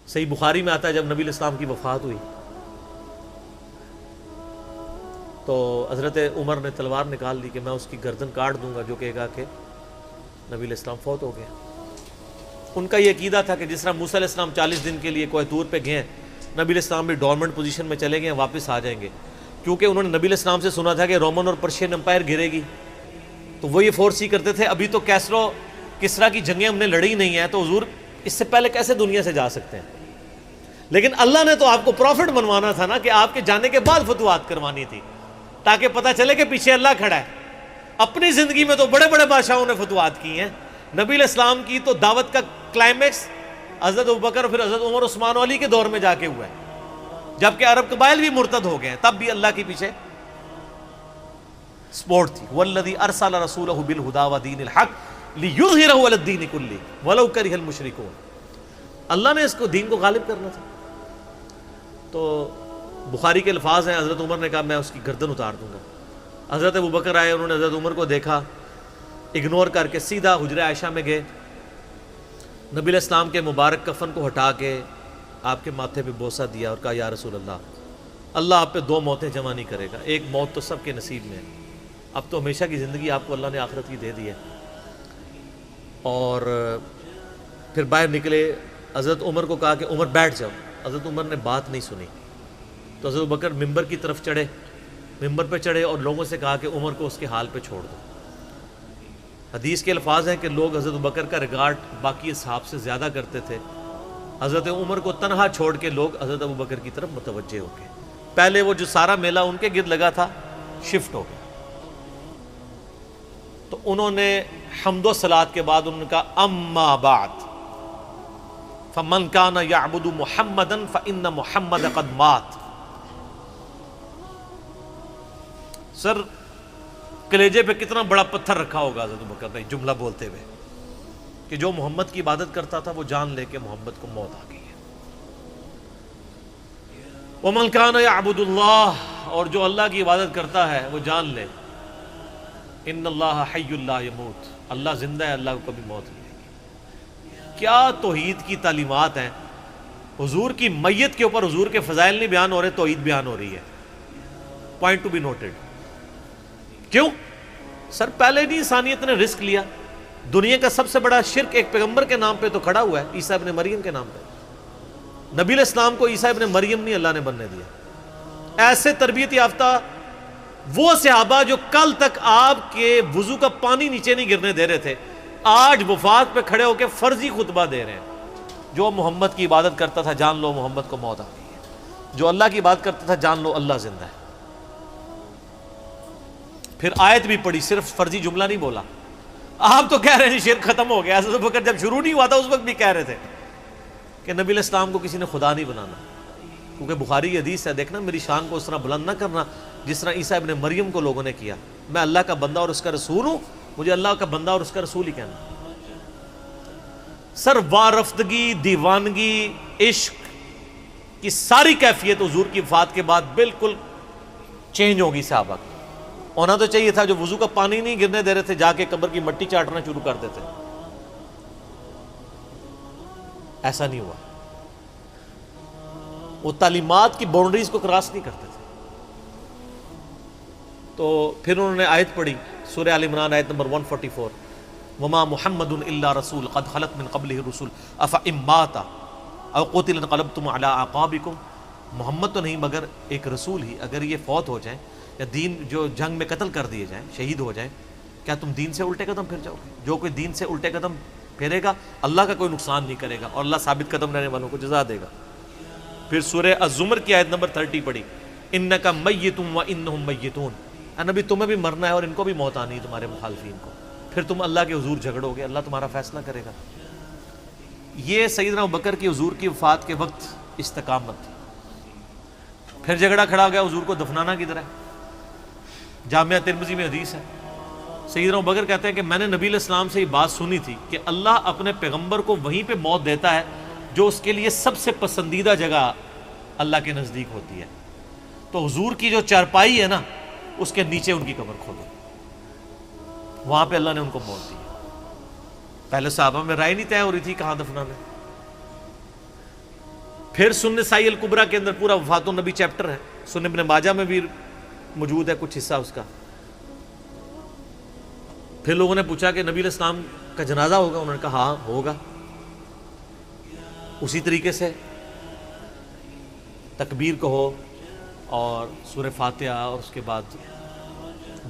صحیح بخاری میں آتا ہے جب نبی علیہ السلام کی وفات ہوئی تو حضرت عمر نے تلوار نکال لی کہ میں اس کی گردن کاٹ دوں گا جو کہے گا کہ نبی علیہ السلام فوت ہو گیا۔ ان کا یہ عقیدہ تھا کہ جس طرح موسیٰ علیہ السلام 40 دن کے لیے کوہ طور پہ گئے، نبی علیہ السلام بھی ڈورمنٹ پوزیشن میں چلے گئے، واپس آ جائیں گے، کیونکہ انہوں نے نبی علیہ السلام سے سنا تھا کہ رومن اور پرشین امپائر گرے گی، تو وہ یہ فورس ہی کرتے تھے ابھی تو کیسرو کسرا کی جنگیں ہم نے لڑی نہیں ہیں، تو حضور اس سے پہلے کیسے دنیا سے جا سکتے ہیں؟ لیکن اللہ نے تو آپ کو پروفٹ بنوانا تھا نا، کہ آپ کے جانے کے بعد فتوحات کروانی تھی، تاکہ پتہ چلے کہ پیچھے اللہ کھڑا ہے۔ اپنی زندگی میں تو بڑے بڑے بادشاہوں نے فتوحات کی ہیں، نبی علیہ السلام کی تو دعوت کا کلائمیکس حضرت ابوبکر اور پھر حضرت عمر عثمان و علی کے دور میں جا کے ہوا ہے، جبکہ عرب قبائل بھی مرتد ہو گئے ہیں، تب بھی اللہ کے پیچھے سپورٹ تھی۔ والذی ارسل رسولہ بالہدی ودین الحق لیظہرہ علی الدین کلہ ولو کرہ المشرکون، اللہ نے اس کو دین کو غالب کرنا تھا۔ تو بخاری کے الفاظ ہیں، حضرت عمر نے کہا میں اس کی گردن اتار دوں گا۔ حضرت ابوبکر آئے، انہوں نے حضرت عمر کو دیکھا، اگنور کر کے سیدھا حجرہ عائشہ میں گئے، نبی علیہ السلام کے مبارک کفن کو ہٹا کے آپ کے ماتھے پہ بوسہ دیا اور کہا یا رسول اللہ آپ پہ 2 موتیں جمع نہیں کرے گا، ایک موت تو سب کے نصیب میں ہے، اب تو ہمیشہ کی زندگی آپ کو اللہ نے آخرت کی دے دی ہے۔ اور پھر باہر نکلے، حضرت عمر کو کہا کہ عمر بیٹھ جاؤ، حضرت عمر نے بات نہیں سنی، تو حضرت بکر ممبر کی طرف چڑھے، ممبر پہ چڑھے اور لوگوں سے کہا کہ عمر کو اس کے حال پہ چھوڑ دو۔ حدیث کے الفاظ ہیں کہ لوگ حضرت بکر کا ریگارڈ باقی اصحاب سے زیادہ کرتے تھے، حضرت عمر کو تنہا چھوڑ کے لوگ حضرت ابو بکر کی طرف متوجہ ہو گئے۔ پہلے وہ جو سارا میلہ ان کے گرد لگا تھا شفٹ ہو گیا، تو انہوں نے حمد و صلات کے بعد انہوں نے کہا اما بعد فمن کان یعبد محمدا فإن محمد قد مات۔ سر کلیجے پہ کتنا بڑا پتھر رکھا ہوگا حضرت بکر نے جملہ بولتے ہوئے کہ جو محمد کی عبادت کرتا تھا وہ جان لے کہ محمد کو موت آ گئی ہے۔ ومن کان یعبد اللہ، اور جو اللہ کی عبادت کرتا ہے وہ جان لے ان اللہ حی لا یموت، اللہ زندہ ہے، اللہ کو کبھی موت نہیں آئے گی۔ کیا توحید کی تعلیمات ہیں! حضور کی میت کے اوپر حضور کے فضائل نہیں بیان ہو رہے، توحید بیان ہو رہی ہے۔ Point to be noted. کیوں؟ سر پہلے نہیں انسانیت نے رسک لیا، دنیا کا سب سے بڑا شرک ایک پیغمبر کے نام پہ تو کھڑا ہوا ہے، عیسیٰ ابن مریم کے نام پہ۔ نبی علیہ السلام کو عیسیٰ ابن مریم نہیں اللہ نے بننے دیا۔ ایسے تربیت یافتہ وہ صحابہ جو کل تک آپ کے وضو کا پانی نیچے نہیں گرنے دے رہے تھے، آج وفات پہ کھڑے ہو کے فرضی خطبہ دے رہے ہیں۔ جو محمد کی عبادت کرتا تھا جان لو محمد کو موت آ گئی ہے، جو اللہ کی عبادت کرتا تھا جان لو اللہ زندہ ہے۔ پھر آیت بھی پڑھی، صرف فرضی جملہ نہیں بولا۔ آپ تو کہہ رہے ہیں شرک ختم ہو گیا، حضرت بکر جب شروع نہیں ہوا تھا اس وقت بھی کہہ رہے تھے کہ نبی علیہ السلام کو کسی نے خدا نہیں بنانا، کیونکہ بخاری کی حدیث ہے، دیکھنا میری شان کو اس طرح بلند نہ کرنا جس طرح عیسیٰ ابن مریم کو لوگوں نے کیا۔ میں اللہ کا بندہ اور اس کا رسول ہوں، مجھے اللہ کا بندہ اور اس کا رسول ہی کہنا۔ سر وارفتگی، دیوانگی، عشق کی ساری کیفیت حضور کی وفات کے بعد بالکل چینج ہوگی صحابہ کی۔ ہونا تو چاہیے تھا جو وضو کا پانی نہیں گرنے دے رہے تھے جا کے قبر کی مٹی چاٹنا شروع کر دیتے، ایسا نہیں ہوا۔ وہ تعلیمات کی باؤنڈریز کو کراس نہیں کرتے تھے۔ تو پھر انہوں نے آیت پڑھی، سورہ آل عمران آیت نمبر 144، وما محمد الا رسول قد خلت من قبلہ الرسل افإن مات او قتل انقلبتم علی اعقابکم۔ محمد تو نہیں مگر ایک رسول ہی، اگر یہ فوت ہو جائیں یا دین جو جنگ میں قتل کر دیے جائیں، شہید ہو جائیں، کیا تم دین سے الٹے قدم پھر جاؤ گے؟ جو کوئی دین سے الٹے قدم پھیرے گا اللہ کا کوئی نقصان نہیں کرے گا اور اللہ ثابت قدم رہنے والوں کو جزا دے گا۔ پھر سورہ الزمر کی آیت نمبر 30 پڑھی، انک میت وانہم میتون، اے نبی تمہیں بھی مرنا ہے اور ان کو بھی موت آنی ہے تمہارے مخالفین کو، پھر تم اللہ کے حضور جھگڑو گے، اللہ تمہارا فیصلہ کرے گا۔ یہ سیدنا ابوبکر کی حضور کی وفات کے وقت استقامت تھی۔ پھر جھگڑا کھڑا ہو گیا حضور کو دفنانا کدھر ہے؟ جامعہ ترمذی میں حدیث ہے، سیدنا ابوبکر کہتے ہیں کہ میں نے نبی علیہ السلام سے یہ بات سنی تھی کہ اللہ اپنے پیغمبر کو وہیں پہ موت دیتا ہے جو اس کے لیے سب سے پسندیدہ جگہ اللہ کے نزدیک ہوتی ہے، تو حضور کی جو چارپائی ہے نا اس کے نیچے ان کی قبر کھودو، وہاں پہ اللہ نے ان کو موت دی۔ پہلے صحابہ میں رائے نہیں طے ہو رہی تھی کہاں دفنانا ہے، پھر سنن نسائی الکبریٰ کے اندر پورا وفات النبی چیپٹر ہے، سنن ابن ماجہ میں بھی موجود ہے کچھ حصہ اس کا۔ پھر لوگوں نے پوچھا کہ نبی علیہ السلام کا جنازہ ہوگا؟ انہوں نے کہا ہاں ہوگا۔ اسی طریقے سے تکبیر کہو اور سورہ فاتحہ اور اس کے بعد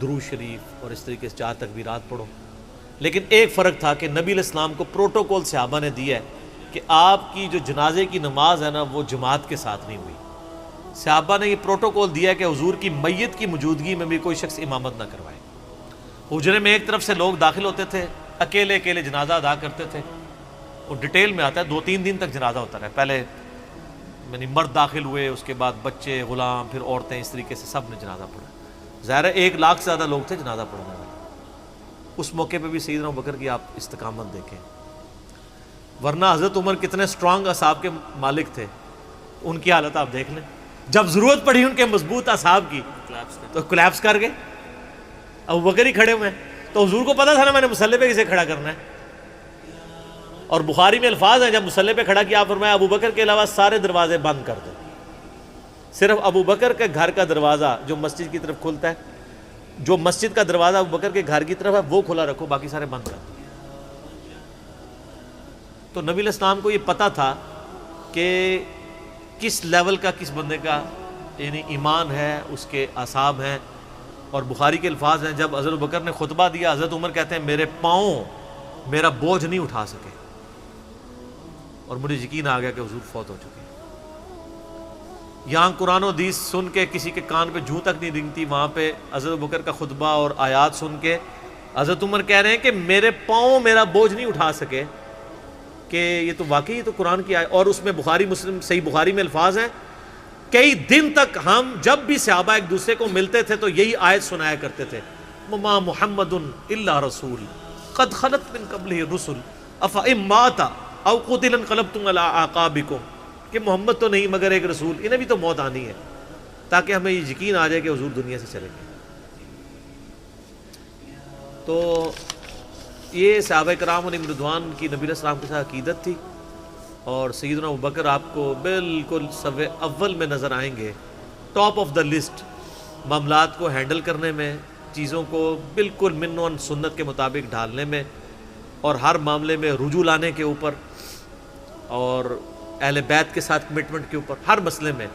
درود شریف اور اس طریقے سے 4 تکبیرات پڑھو۔ لیکن ایک فرق تھا کہ نبی علیہ السلام کو پروٹوکول صحابہ نے دیا ہے کہ آپ کی جو جنازے کی نماز ہے نا وہ جماعت کے ساتھ نہیں ہوئی۔ صحابہ نے یہ پروٹوکول دیا کہ حضور کی میت کی موجودگی میں بھی کوئی شخص امامت نہ کروائے۔ حجرے میں ایک طرف سے لوگ داخل ہوتے تھے، اکیلے اکیلے جنازہ ادا کرتے تھے، اور ڈیٹیل میں آتا ہے 2-3 دن تک جنازہ ہوتا رہا۔ پہلے یعنی مرد داخل ہوئے، اس کے بعد بچے، غلام، پھر عورتیں، اس طریقے سے سب نے جنازہ پڑھا۔ ظاہر ہے 1 لاکھ سے زیادہ لوگ تھے جنازہ پڑھنے والے۔ اس موقع پہ بھی سیدنا ابوبکر کی آپ استقامت دیکھیں، ورنہ حضرت عمر کتنے سٹرانگ اصحاب کے مالک تھے، ان کی حالت آپ دیکھ لیں۔ جب ضرورت پڑی ان کے مضبوط اصحاب کی تو کولیپس کر گئے۔ ابوبکر ہی کھڑے ہوئے ہیں، تو حضور کو پتا تھا نا میں نے مصلی پہ کسے کھڑا کرنا ہے۔ اور بخاری میں الفاظ ہیں، جب مصلی پہ کھڑا کیا فرمایا ابوبکر کے علاوہ سارے دروازے بند کر دو، صرف ابوبکر کے گھر کا دروازہ جو مسجد کی طرف کھلتا ہے، جو مسجد کا دروازہ ابوبکر کے گھر کی طرف ہے وہ کھلا رکھو، باقی سارے بند کر دو۔ تو نبی علیہ السلام کو یہ پتا تھا کہ کس لیول کا کس بندے کا یعنی ایمان ہے، اس کے اعصاب ہیں۔ اور بخاری کے الفاظ ہیں، جب حضرت ابوبکر نے خطبہ دیا، حضرت عمر کہتے ہیں میرے پاؤں میرا بوجھ نہیں اٹھا سکے، اور مجھے یقین آ گیا کہ حضور فوت ہو چکے۔ یہاں قرآن و حدیث سن کے کسی کے کان پہ جوں تک نہیں رنگتی، وہاں پہ حضرت ابوبکر کا خطبہ اور آیات سن کے حضرت عمر کہہ رہے ہیں کہ میرے پاؤں میرا بوجھ نہیں اٹھا سکے، کہ یہ تو واقعی تو قرآن کی آیت۔ اور اس میں بخاری مسلم صحیح بخاری میں الفاظ ہیں، کئی دن تک ہم جب بھی صحابہ ایک دوسرے کو ملتے تھے تو یہی آیت سنایا کرتے تھے، وما محمد الا رسول قد خلت من قبلہ الرسل افإن مات او قتل انقلبتم علی اعقابکم، کہ محمد تو نہیں مگر ایک رسول، انہیں بھی تو موت آنی ہے، تاکہ ہمیں یہ یقین آ جائے کہ حضور دنیا سے چلے گئے۔ تو یہ صحابہ کرام علیہم رضوان کی نبی علیہ السلام کے ساتھ عقیدت تھی۔ اور سیدنا ابوبکر آپ کو بالکل صف اول میں نظر آئیں گے، ٹاپ آف دا لسٹ، معاملات کو ہینڈل کرنے میں، چیزوں کو بالکل من و سنت کے مطابق ڈھالنے میں، اور ہر معاملے میں رجوع لانے کے اوپر، اور اہل بیت کے ساتھ کمٹمنٹ کے اوپر، ہر مسئلے میں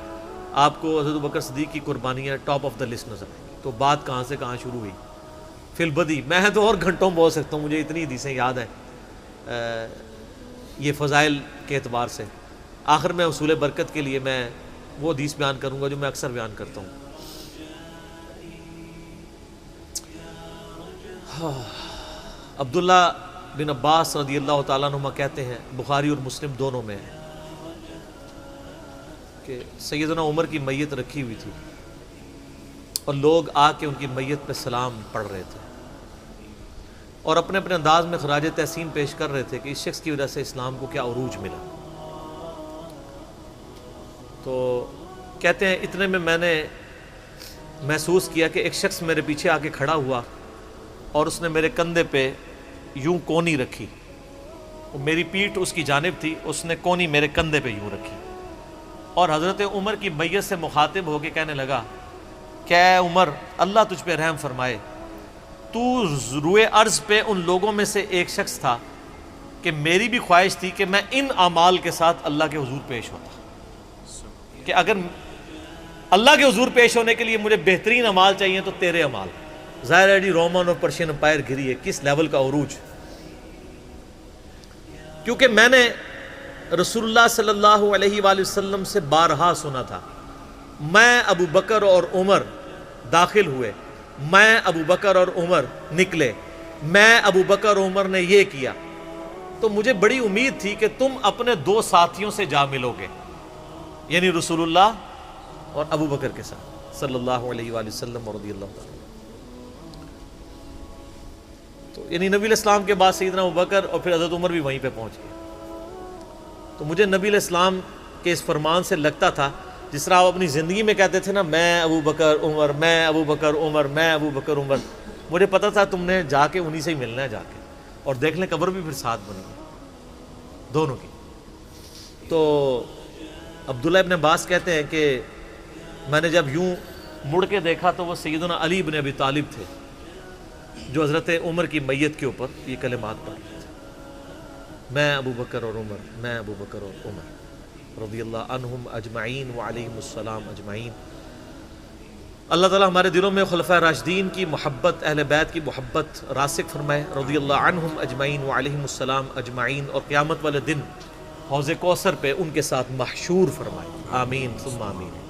آپ کو حضرت ابوبکر صدیق کی قربانیاں ٹاپ آف دا لسٹ نظر آئیں گی۔ تو بات کہاں سے کہاں شروع ہوئی، فی البدی میں تو اور گھنٹوں بول سکتا ہوں، مجھے اتنی حدیثیں یاد ہیں یہ فضائل کے اعتبار سے۔ آخر میں اصول برکت کے لیے میں وہ حدیث بیان کروں گا جو میں اکثر بیان کرتا ہوں۔ عبداللہ بن عباس رضی اللہ تعالیٰ عنہما کہتے ہیں، بخاری اور مسلم دونوں میں ہے، کہ سیدنا عمر کی میت رکھی ہوئی تھی اور لوگ آ کے ان کی میت پہ سلام پڑھ رہے تھے، اور اپنے اپنے انداز میں خراج تحسین پیش کر رہے تھے کہ اس شخص کی وجہ سے اسلام کو کیا عروج ملا۔ تو کہتے ہیں اتنے میں میں نے محسوس کیا کہ ایک شخص میرے پیچھے آ کے کھڑا ہوا اور اس نے میرے کندھے پہ یوں کونی رکھی، میری پیٹھ اس کی جانب تھی، اس نے کونی میرے کندھے پہ یوں رکھی، اور حضرت عمر کی میت سے مخاطب ہو کے کہنے لگا کہ اے عمر اللہ تجھ پہ رحم فرمائے، تو روئے ارض پہ ان لوگوں میں سے ایک شخص تھا کہ میری بھی خواہش تھی کہ میں ان اعمال کے ساتھ اللہ کے حضور پیش ہوتا، کہ اگر اللہ کے حضور پیش ہونے کے لیے مجھے بہترین اعمال چاہیے تو تیرے اعمال۔ ظاہر ہے جی رومن اور پرشین امپائر گھری ہے، کس لیول کا عروج، کیونکہ میں نے رسول اللہ صلی اللہ علیہ وآلہ وسلم سے بارہا سنا تھا، میں ابو بکر اور عمر داخل ہوئے، میں ابو بکر اور عمر نکلے، میں ابو بکر اور عمر نے یہ کیا، تو مجھے بڑی امید تھی کہ تم اپنے 2 ساتھیوں سے جا ملو گے، یعنی رسول اللہ اور ابو بکر کے ساتھ صلی اللہ علیہ وآلہ وسلم اور رضی اللہ تعالیٰ۔ تو یعنی نبی علیہ السلام کے بعد سیدنا ابو بکر اور پھر حضرت عمر بھی وہیں پہ پہنچ گئے۔ تو مجھے نبی علیہ السلام کے اس فرمان سے لگتا تھا جس طرح آپ اپنی زندگی میں کہتے تھے نا، میں ابو بکر عمر، میں ابو بکر عمر، میں ابو بکر عمر، مجھے پتا تھا تم نے جا کے انہی سے ہی ملنا ہے جا کے، اور دیکھ لیں قبر بھی پھر ساتھ بنی دونوں کی۔ تو عبداللہ ابن عباس کہتے ہیں کہ میں نے جب یوں مڑ کے دیکھا تو وہ سیدنا علی بن ابی طالب تھے جو حضرت عمر کی میت کے اوپر یہ کلمات پڑھ رہے تھے، میں ابو بکر اور عمر، میں ابو بکر اور عمر رضی اللہ عنہم اجمعین وعلیہم السلام اجمعین۔ اللہ تعالیٰ ہمارے دلوں میں خلفائے راشدین کی محبت، اہل بیت کی محبت راسخ فرمائے رضی اللہ عنہم اجمعین وعلیہم السلام اجمعین، اور قیامت والے دن حوض کوثر پہ ان کے ساتھ محشور فرمائے، آمین ثم آمین۔